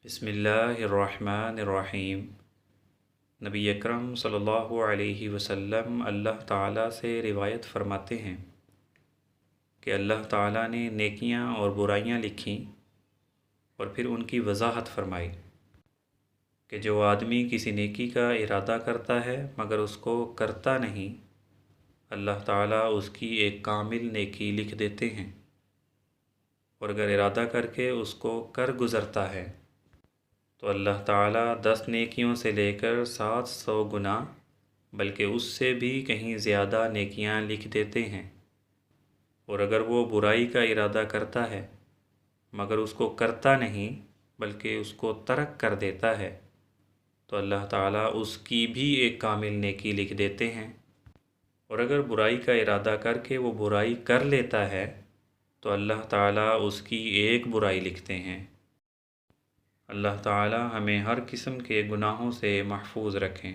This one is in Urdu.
بسم اللہ الرحمن الرحیم۔ نبی اکرم صلی اللہ علیہ وسلم اللہ تعالیٰ سے روایت فرماتے ہیں کہ اللہ تعالیٰ نے نیکیاں اور برائیاں لکھیں اور پھر ان کی وضاحت فرمائی کہ جو آدمی کسی نیکی کا ارادہ کرتا ہے مگر اس کو کرتا نہیں، اللہ تعالیٰ اس کی ایک کامل نیکی لکھ دیتے ہیں، اور اگر ارادہ کر کے اس کو کر گزرتا ہے تو اللہ تعالیٰ 10 نیکیوں سے لے کر 700 گنا بلکہ اس سے بھی کہیں زیادہ نیکیاں لکھ دیتے ہیں۔ اور اگر وہ برائی کا ارادہ کرتا ہے مگر اس کو کرتا نہیں بلکہ اس کو ترک کر دیتا ہے تو اللہ تعالیٰ اس کی بھی ایک کامل نیکی لکھ دیتے ہیں۔ اور اگر برائی کا ارادہ کر کے وہ برائی کر لیتا ہے تو اللہ تعالیٰ اس کی ایک برائی لکھتے ہیں۔ اللہ تعالیٰ ہمیں ہر قسم کے گناہوں سے محفوظ رکھیں۔